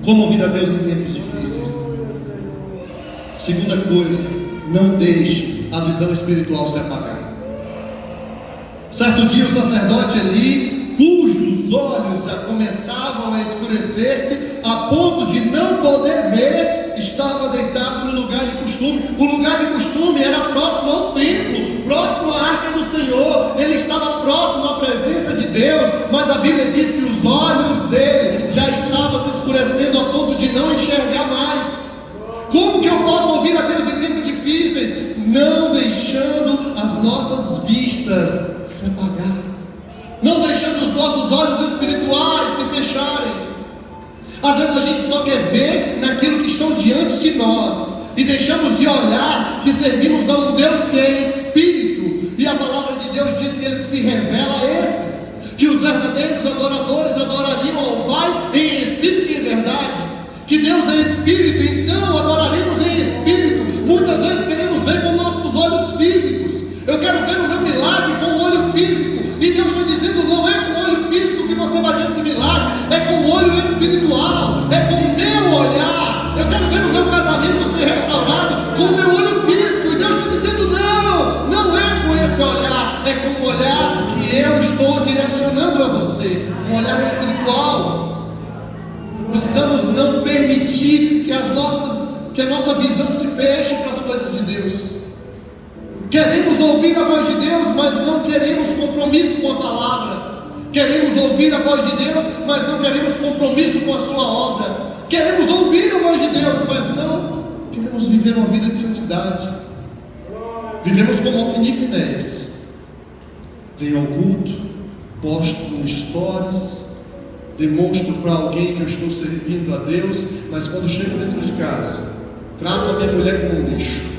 Como ouvir a Deus em tempos difíceis? Segunda coisa, não deixe a visão espiritual se apagar. Certo dia o sacerdote Eli, cujos olhos já começavam a escurecer-se a ponto de não poder ver, estava deitado no lugar de costume. O lugar de costume era próximo ao templo, próximo à arca do Senhor. Ele estava próximo à presença de Deus, mas a Bíblia diz que os olhos dele já estavam se escurecendo a ponto de não enxergar mais. Como que eu posso ouvir a Deus em tempos difíceis? Não deixando as nossas vistas se apagar, não deixando os nossos olhos espirituais se fecharem. Às vezes a gente só quer ver naquilo que estão diante de nós e deixamos de olhar que servimos a um Deus que é Espírito, e a palavra de Deus diz que Ele se revela a esses, que os verdadeiros adoradores adorariam ao Pai em Espírito e em verdade, que Deus é Espírito, então adoraremos em Espírito. Muitas vezes queremos ver com nossos olhos físicos. Eu quero ver o meu milagre com o olho físico, e Deus está dizendo: não é com o olho físico que você vai ver esse milagre, é com o olho espiritual, é com o meu olhar. Eu quero ver o meu casamento ser restaurado com o meu olho físico, e Deus está dizendo: não, não é com esse olhar, é com o olhar que eu estou direcionando a você, um olhar espiritual. Precisamos não permitir que a nossa visão se feche para as coisas de Deus. Queremos ouvir a voz de Deus, mas não queremos compromisso com a palavra. Queremos ouvir a voz de Deus, mas não queremos compromisso com a sua obra. Queremos ouvir a voz de Deus, mas não queremos viver uma vida de santidade. Vivemos como Ofni e Finéias. Venho ao culto, posto no stories, demonstro para alguém que eu estou servindo a Deus, mas quando chego dentro de casa, trato a minha mulher como um lixo.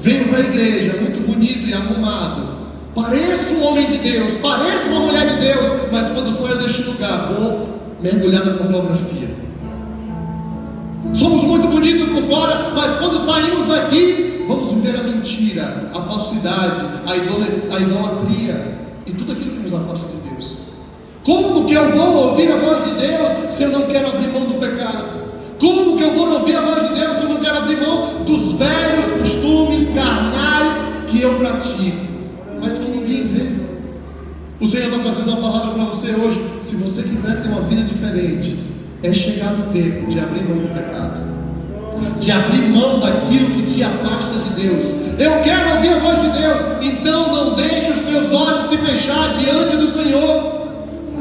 Venho para a igreja, muito bonito e arrumado, pareço um homem de Deus, pareço uma mulher de Deus, mas quando saio deste lugar, vou mergulhar na pornografia. Somos muito bonitos por fora, mas quando saímos daqui, vamos viver a mentira, a falsidade, a idolatria e tudo aquilo que nos afasta de Deus. Como que eu vou ouvir a voz de Deus se eu não quero abrir mão do pecado? Como que eu vou ouvir a voz de Deus se eu não quero abrir mão dos velhos costumes carnais que eu pratico, mas que ninguém vê? O Senhor está trazendo uma palavra para você hoje. Se você quiser ter uma vida diferente, é chegar no tempo de abrir mão do pecado, de abrir mão daquilo que te afasta de Deus. Eu quero ouvir a voz de Deus, então não deixe os teus olhos se fechar diante do Senhor.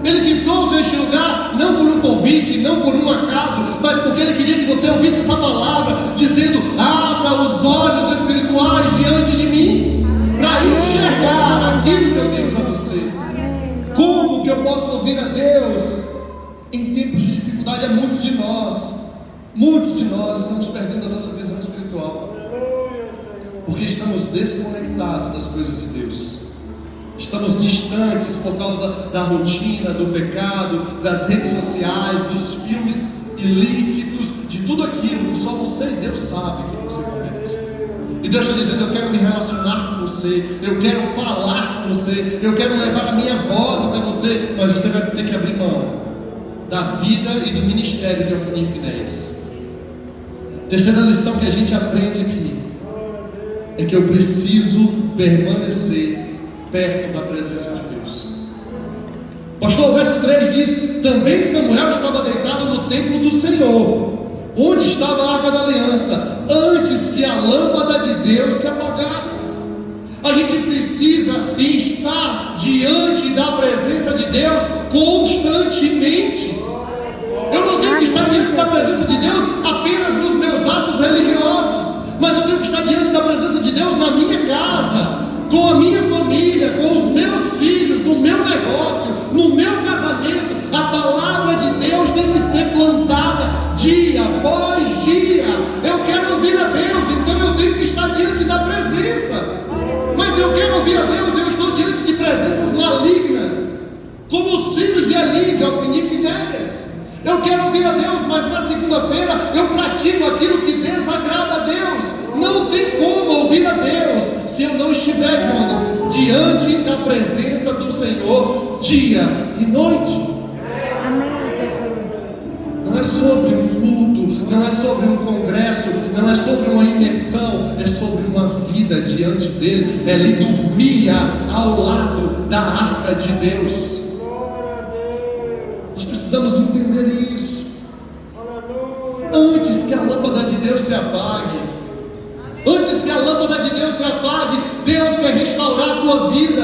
Ele te trouxe a este lugar não por um convite, não por um acaso, mas porque Ele queria que você ouvisse essa palavra, dizendo: abra os olhos espirituais diante de mim, para enxergar aquilo que eu tenho para você. Como que eu posso ouvir a Deus em tempos de dificuldade? É muitos de nós estamos perdendo a nossa visão espiritual, porque estamos desconectados das coisas de Deus. Estamos distantes por causa da rotina, do pecado, das redes sociais, dos filmes ilícitos, de tudo aquilo que só você e Deus sabe que você comete. E Deus está dizendo: eu quero me relacionar com você, eu quero falar com você, eu quero levar a minha voz até você, mas você vai ter que abrir mão da vida e do ministério de Ofni e Finéias. Terceira lição que a gente aprende aqui é que eu preciso permanecer perto da presença de Deus. Pastor, o verso 3 diz: também Samuel estava deitado no templo do Senhor, onde estava a arca da aliança, antes que a lâmpada de Deus se apagasse. A gente precisa estar diante da presença de Deus constantemente. Eu não tenho que estar diante da presença de Deus apenas nos meus atos religiosos, mas eu tenho que estar diante da presença de Deus na minha casa, com a minha família, com os meus filhos, no meu negócio, no meu casamento. A palavra de Deus tem que ser plantada dia após dia. Eu quero ouvir a Deus, então eu tenho que estar diante da presença. Mas eu quero ouvir a Deus, eu estou diante de presenças malignas, como os filhos de Eli, de Ofni e Finéias. Eu quero ouvir a Deus, mas na segunda-feira eu pratico aquilo que desagrada a Deus. Não tem como ouvir a Deus se eu não estiver, Jonas, diante da presença do Senhor dia e noite. Amém, Jesus. Não é não é sobre um congresso, não é sobre uma imersão, é sobre uma vida diante dele. Ele dormia ao lado da arca de Deus. Nós precisamos entender isso. Antes que a lâmpada de Deus se apague, antes que a lâmpada de Deus se apague, Deus quer restaurar a tua vida.